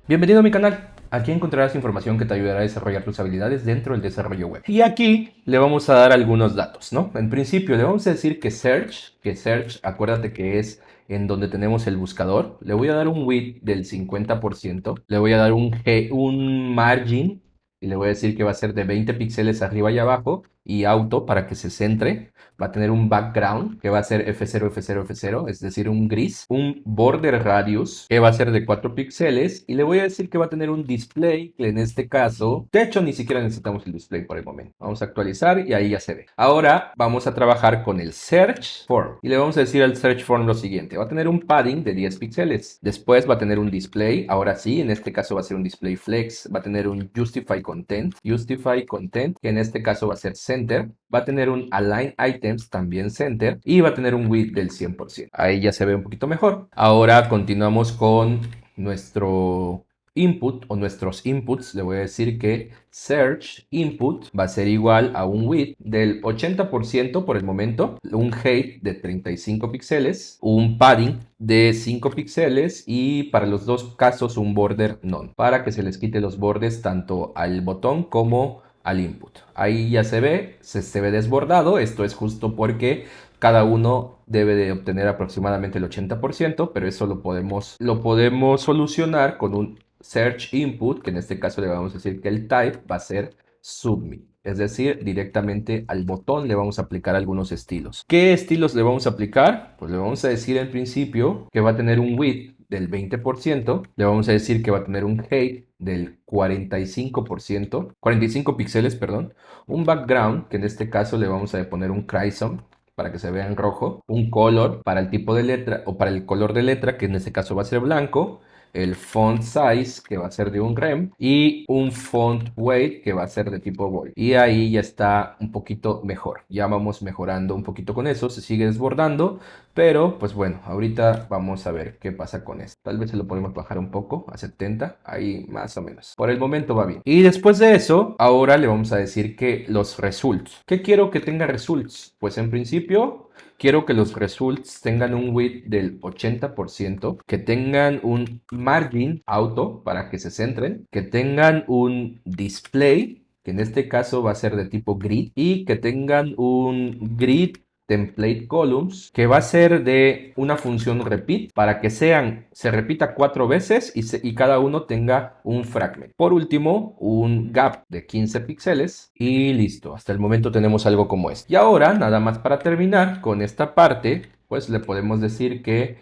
Bienvenido a mi canal. Aquí encontrarás información que te ayudará a desarrollar tus habilidades dentro del desarrollo web. Y aquí le vamos a dar algunos datos, ¿no? En principio le vamos a decir que Search, acuérdate que es en donde tenemos el buscador. Le voy a dar un width del 50%, le voy a dar un margin y le voy a decir que va a ser de 20 píxeles arriba y abajo y auto para que se centre. Va a tener un background que va a ser F0, F0, F0, es decir, un gris. Un border radius que va a ser de 4 píxeles. Y le voy a decir que va a tener un display, que en este caso, de hecho, ni siquiera necesitamos el display por el momento. Vamos a actualizar y ahí ya se ve. Ahora vamos a trabajar con el search form. Y le vamos a decir al search form lo siguiente. Va a tener un padding de 10 píxeles. Después va a tener un display. Ahora sí, en este caso va a ser un display flex. Va a tener un justify content, que en este caso va a ser center. Va a tener un align items, también center, y va a tener un width del 100%. Ahí ya se ve un poquito mejor. Ahora continuamos con nuestro input o nuestros inputs. Le voy a decir que search input va a ser igual a un width del 80% por el momento, un height de 35 píxeles, un padding de 5 píxeles y para los dos casos un border none, para que se les quite los bordes tanto al botón como al input. Ahí ya se ve desbordado. Esto es justo porque cada uno debe de obtener aproximadamente el 80%, pero eso lo podemos solucionar con un search input, que en este caso le vamos a decir que el type va a ser submit. Es decir, directamente al botón le vamos a aplicar algunos estilos. ¿Qué estilos le vamos a aplicar? Pues le vamos a decir en principio que va a tener un width del 20%, le vamos a decir que va a tener un height del 45%, 45 píxeles, perdón, un background, que en este caso le vamos a poner un crimson para que se vea en rojo, un color para el tipo de letra o para el color de letra, que en este caso va a ser blanco, el font size, que va a ser de un rem, y un font weight, que va a ser de tipo bold. Y ahí ya está un poquito mejor. Ya vamos mejorando un poquito con eso. Se sigue desbordando, pero pues bueno, ahorita vamos a ver qué pasa con esto. Tal vez se lo podemos bajar un poco a 70, ahí más o menos. Por el momento va bien. Y después de eso, ahora le vamos a decir que los results. ¿Qué quiero que tenga results? Pues en principio quiero que los results tengan un width del 80%, que tengan un margin auto para que se centren, que tengan un display, que en este caso va a ser de tipo grid, y que tengan un grid template columns, que va a ser de una función repeat para que se repita 4 veces y cada uno tenga un fragment. Por último, un gap de 15 píxeles y listo. Hasta el momento tenemos algo como esto. Y ahora, nada más para terminar con esta parte, pues le podemos decir que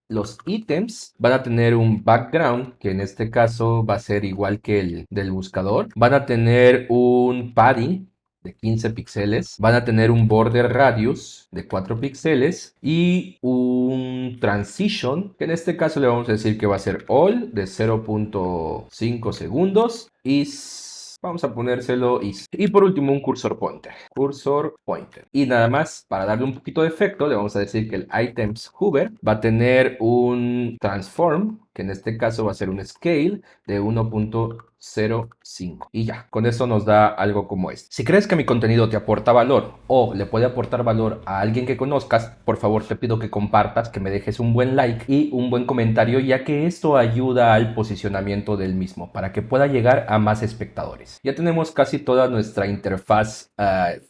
los ítems van a tener un background, que en este caso va a ser igual que el del buscador. Van a tener un padding de 15 píxeles, van a tener un border radius de 4 píxeles y un transition, que en este caso le vamos a decir que va a ser all de 0.5 segundos y vamos a ponérselo is. Y por último un cursor pointer. Cursor pointer. Y nada más, para darle un poquito de efecto, le vamos a decir que el items hover va a tener un transform, que en este caso va a ser un scale de 1.05. Y ya, con eso nos da algo como este. Si crees que mi contenido te aporta valor o le puede aportar valor a alguien que conozcas, por favor te pido que compartas, que me dejes un buen like y un buen comentario, ya que esto ayuda al posicionamiento del mismo para que pueda llegar a más espectadores. Ya tenemos casi toda nuestra interfaz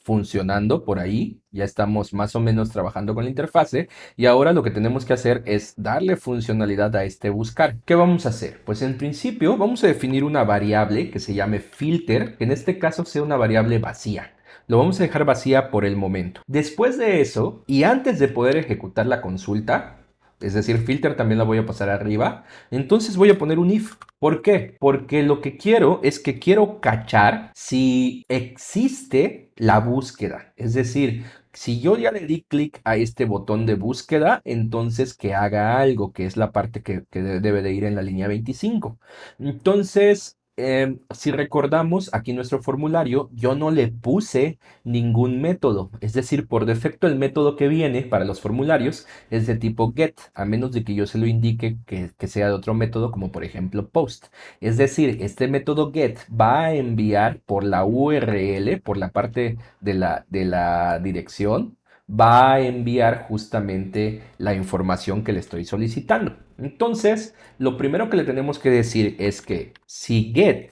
funcionando por ahí. Ya estamos más o menos trabajando con la interfase y ahora lo que tenemos que hacer es darle funcionalidad a este buscar. ¿Qué vamos a hacer? Pues en principio vamos a definir una variable que se llame filter, que en este caso sea una variable vacía. Lo vamos a dejar vacía por el momento. Después de eso, y antes de poder ejecutar la consulta, es decir, filter también la voy a pasar arriba, entonces voy a poner un if. ¿Por qué? Porque lo que quiero es que quiero cachar si existe la búsqueda. Es decir, si yo ya le di clic a este botón de búsqueda, entonces que haga algo, que es la parte que debe de ir en la línea 25. Entonces, si recordamos aquí en nuestro formulario, yo no le puse ningún método. Es decir, por defecto el método que viene para los formularios es de tipo get, a menos de que yo se lo indique que sea de otro método, como por ejemplo post. Es decir, este método get va a enviar por la URL, por la parte de la dirección, va a enviar justamente la información que le estoy solicitando. Entonces, lo primero que le tenemos que decir es que si get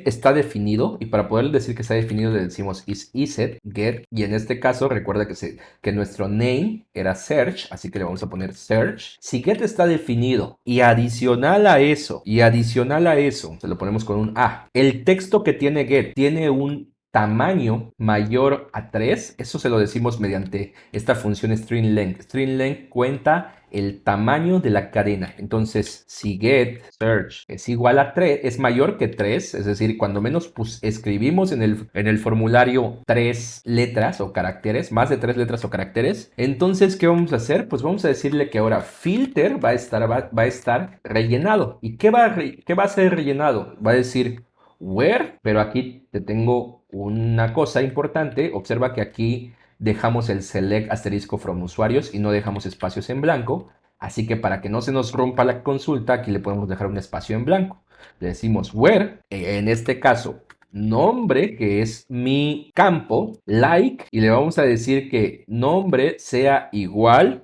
está definido, y para poder decir que está definido le decimos is get, y en este caso recuerda que nuestro name era search, así que le vamos a poner search. Si get está definido y adicional a eso, se lo ponemos con un a, el texto que tiene get tiene un tamaño mayor a 3, eso se lo decimos mediante esta función string length. String length cuenta el tamaño de la cadena. Entonces, si get search es igual a 3, es mayor que 3, es decir, cuando menos pues, escribimos en el formulario 3 letras o caracteres, más de 3 letras o caracteres, entonces, ¿qué vamos a hacer? Pues vamos a decirle que ahora filter va a estar rellenado. ¿Y qué va a ser rellenado? Va a decir where, pero aquí te tengo una cosa importante. Observa que aquí dejamos el select asterisco from usuarios y no dejamos espacios en blanco. Así que para que no se nos rompa la consulta, aquí le podemos dejar un espacio en blanco. Le decimos where, en este caso, nombre, que es mi campo, like, y le vamos a decir que nombre sea igual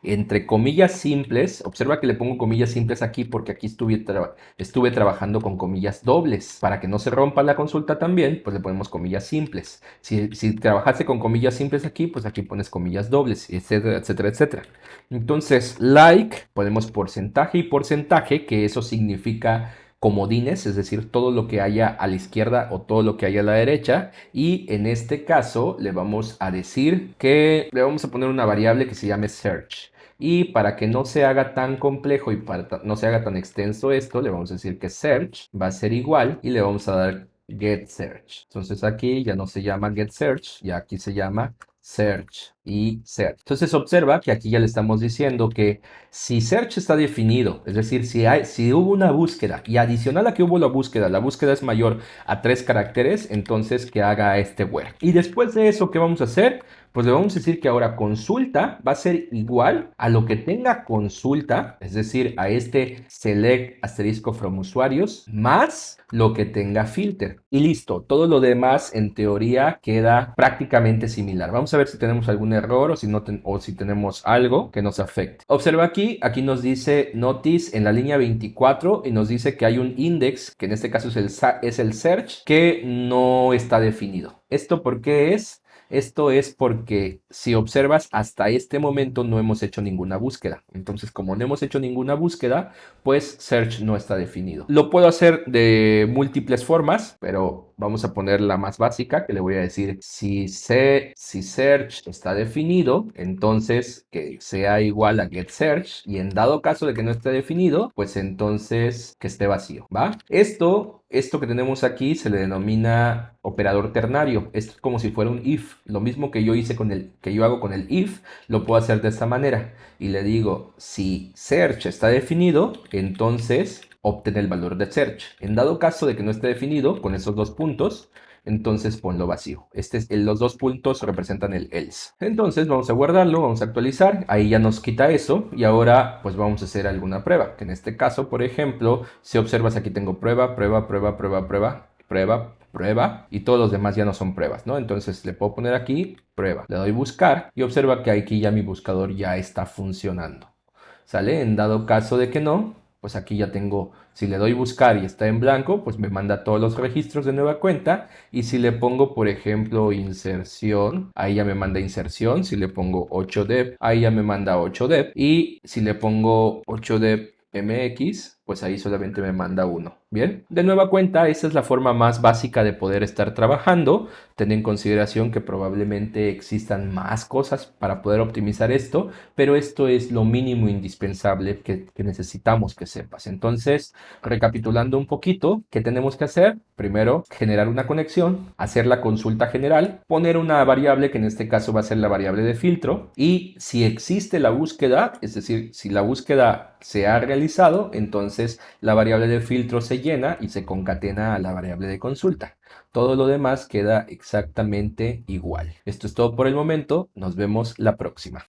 entre comillas simples. Observa que le pongo comillas simples aquí porque aquí estuve trabajando con comillas dobles. Para que no se rompa la consulta también, pues le ponemos comillas simples. Si trabajaste con comillas simples aquí, pues aquí pones comillas dobles, etcétera, etcétera, etcétera. Entonces, like, ponemos porcentaje y porcentaje, que eso significa comodines, es decir, todo lo que haya a la izquierda o todo lo que haya a la derecha. Y en este caso le vamos a decir que le vamos a poner una variable que se llame search. Y para que no se haga tan complejo y para no se haga tan extenso esto, le vamos a decir que search va a ser igual y le vamos a dar get search. Entonces aquí ya no se llama get search, ya aquí se llama search y search. Entonces observa que aquí ya le estamos diciendo que si search está definido, es decir, si hubo una búsqueda y adicional a que hubo la búsqueda es mayor a 3 caracteres, entonces que haga este where. Y después de eso, ¿qué vamos a hacer? Pues le vamos a decir que ahora consulta va a ser igual a lo que tenga consulta, es decir, a este select asterisco from usuarios, más lo que tenga filter. Y listo, todo lo demás en teoría queda prácticamente similar. Vamos a ver si tenemos algún error o si tenemos algo que nos afecte. Observa aquí nos dice notice en la línea 24 y nos dice que hay un index, que en este caso es el search, que no está definido. ¿Esto por qué es? Esto es porque si observas hasta este momento no hemos hecho ninguna búsqueda. Entonces, como no hemos hecho ninguna búsqueda, pues search no está definido. Lo puedo hacer de múltiples formas, pero vamos a poner la más básica, que le voy a decir si search está definido, entonces que sea igual a get search, y en dado caso de que no esté definido, pues entonces que esté vacío, ¿va? Esto que tenemos aquí se le denomina operador ternario. Esto es como si fuera un if. Lo mismo que yo hago con el if, lo puedo hacer de esta manera. Y le digo, si search está definido, entonces obtén el valor de search. En dado caso de que no esté definido, con esos dos puntos, entonces ponlo vacío. Los dos puntos representan el else. Entonces vamos a guardarlo, vamos a actualizar. Ahí ya nos quita eso. Y ahora pues vamos a hacer alguna prueba. Que en este caso, por ejemplo, si observas aquí tengo prueba, prueba, prueba, prueba, prueba, prueba, prueba. Y todos los demás ya no son pruebas, ¿no? Entonces le puedo poner aquí prueba. Le doy buscar y observa que aquí ya mi buscador ya está funcionando. ¿Sale? En dado caso de que no, pues aquí ya tengo, si le doy buscar y está en blanco, pues me manda todos los registros de nueva cuenta. Y si le pongo, por ejemplo, inserción, ahí ya me manda inserción. Si le pongo 8dep, ahí ya me manda 8dep. Y si le pongo 8dep mx, pues ahí solamente me manda 1. Bien, de nueva cuenta, esa es la forma más básica de poder estar trabajando. Ten en consideración que probablemente existan más cosas para poder optimizar esto, pero esto es lo mínimo indispensable que necesitamos que sepas. Entonces, recapitulando un poquito, ¿qué tenemos que hacer? Primero, generar una conexión, hacer la consulta general, poner una variable que en este caso va a ser la variable de filtro, y si existe la búsqueda, es decir, si la búsqueda se ha realizado, entonces la variable de filtro se llena y se concatena a la variable de consulta. Todo lo demás queda exactamente igual. Esto es todo por el momento. Nos vemos la próxima.